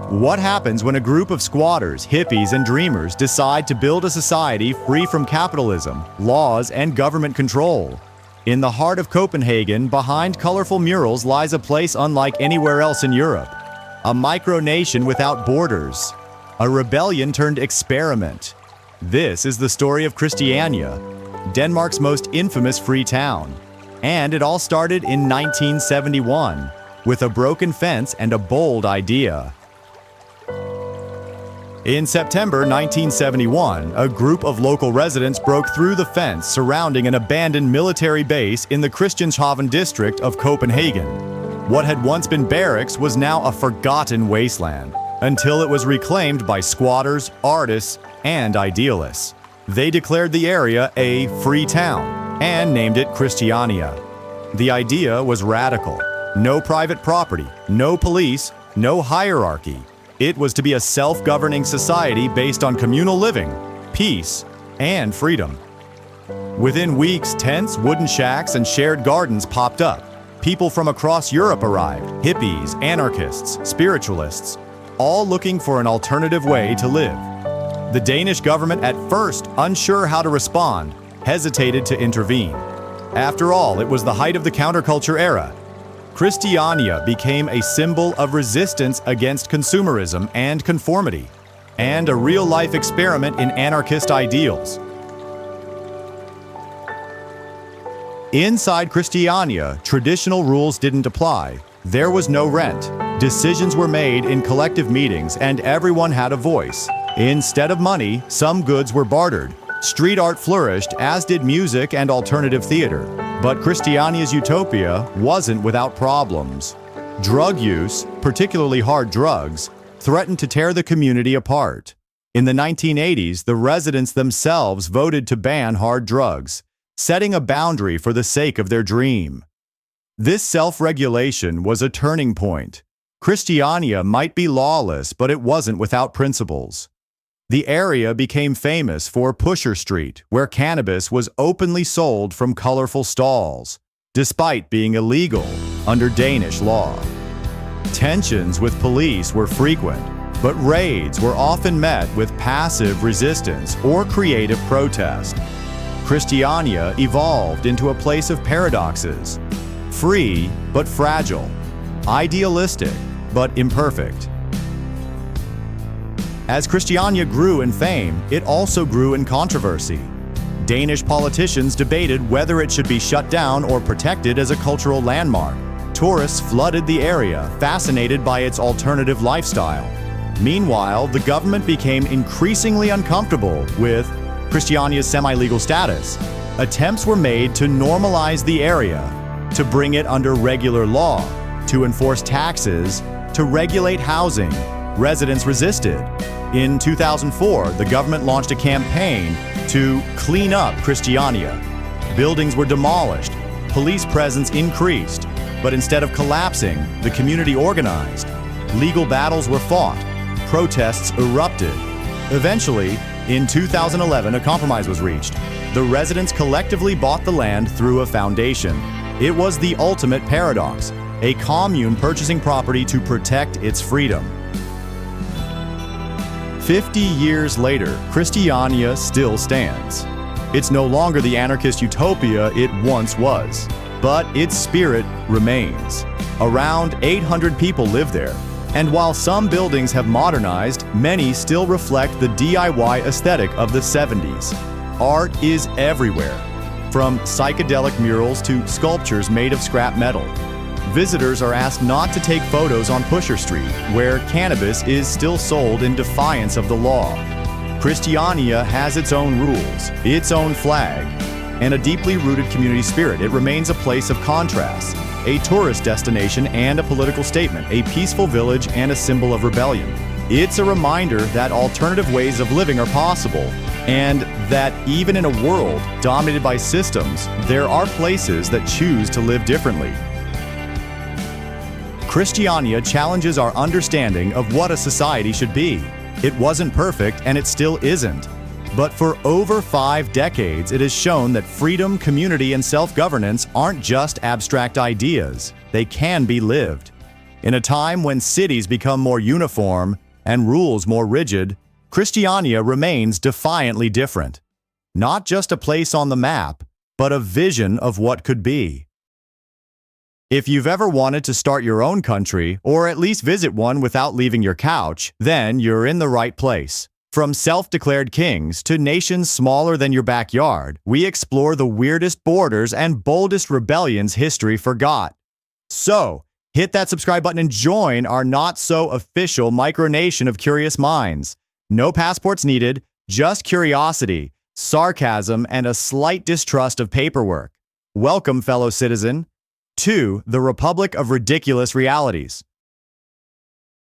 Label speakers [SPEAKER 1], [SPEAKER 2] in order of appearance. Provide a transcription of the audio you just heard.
[SPEAKER 1] What happens when a group of squatters, hippies, and dreamers decide to build a society free from capitalism, laws, and government control? In the heart of Copenhagen, behind colorful murals, lies a place unlike anywhere else in Europe. A micronation without borders. A rebellion turned experiment. This is the story of Christiania, Denmark's most infamous free town. And it all started in 1971, with a broken fence and a bold idea. In September 1971, a group of local residents broke through the fence surrounding an abandoned military base in the Christiania district of Copenhagen. What had once been barracks was now a forgotten wasteland, until it was reclaimed by squatters, artists, and idealists. They declared the area a free town and named it Christiania. The idea was radical. No private property, no police, no hierarchy. It was to be a self-governing society based on communal living, peace, and freedom. Within weeks, tents, wooden shacks, and shared gardens popped up. People from across Europe arrived, hippies, anarchists, spiritualists, all looking for an alternative way to live. The Danish government, at first unsure how to respond, hesitated to intervene. After all, it was the height of the counterculture era. Christiania became a symbol of resistance against consumerism and conformity, and a real-life experiment in anarchist ideals. Inside Christiania, traditional rules didn't apply. There was no rent. Decisions were made in collective meetings, and everyone had a voice. Instead of money, some goods were bartered. Street art flourished, as did music and alternative theater. But Christiania's Utopia wasn't without problems. Drug use, particularly hard drugs, threatened to tear the community apart. In the 1980s, the residents themselves voted to ban hard drugs, setting a boundary for the sake of their dream. This self-regulation was a turning point. Christiania might be lawless, but it wasn't without principles. The area became famous for Pusher Street, where cannabis was openly sold from colorful stalls, despite being illegal under Danish law. Tensions with police were frequent, but raids were often met with passive resistance or creative protest. Christiania evolved into a place of paradoxes, free but fragile, idealistic but imperfect. As Christiania grew in fame, it also grew in controversy. Danish politicians debated whether it should be shut down or protected as a cultural landmark. Tourists flooded the area, fascinated by its alternative lifestyle. Meanwhile, the government became increasingly uncomfortable with Christiania's semi-legal status. Attempts were made to normalize the area, to bring it under regular law, to enforce taxes, to regulate housing. Residents resisted. In 2004, the government launched a campaign to clean up Christiania. Buildings were demolished, police presence increased, but instead of collapsing, the community organized. Legal battles were fought, protests erupted. Eventually, in 2011, a compromise was reached. The residents collectively bought the land through a foundation. It was the ultimate paradox, a commune purchasing property to protect its freedom. 50 years later, Christiania still stands. It's no longer the anarchist utopia it once was, but its spirit remains. Around 800 people live there, and while some buildings have modernized, many still reflect the DIY aesthetic of the 70s. Art is everywhere, from psychedelic murals to sculptures made of scrap metal. Visitors are asked not to take photos on Pusher Street, where cannabis is still sold in defiance of the law. Christiania has its own rules, its own flag, and a deeply rooted community spirit. It remains a place of contrasts, a tourist destination and a political statement, a peaceful village and a symbol of rebellion. It's a reminder that alternative ways of living are possible, and that even in a world dominated by systems, there are places that choose to live differently. Christiania challenges our understanding of what a society should be. It wasn't perfect, and it still isn't. But for over 5 decades, it has shown that freedom, community, and self-governance aren't just abstract ideas. They can be lived. In a time when cities become more uniform and rules more rigid, Christiania remains defiantly different. Not just a place on the map, but a vision of what could be. If you've ever wanted to start your own country, or at least visit one without leaving your couch, then you're in the right place. From self-declared kings to nations smaller than your backyard, we explore the weirdest borders and boldest rebellions history forgot. So, hit that subscribe button and join our not-so-official micronation of curious minds. No passports needed, just curiosity, sarcasm, and a slight distrust of paperwork. Welcome, fellow citizen, to the Republic of Ridiculous Realities.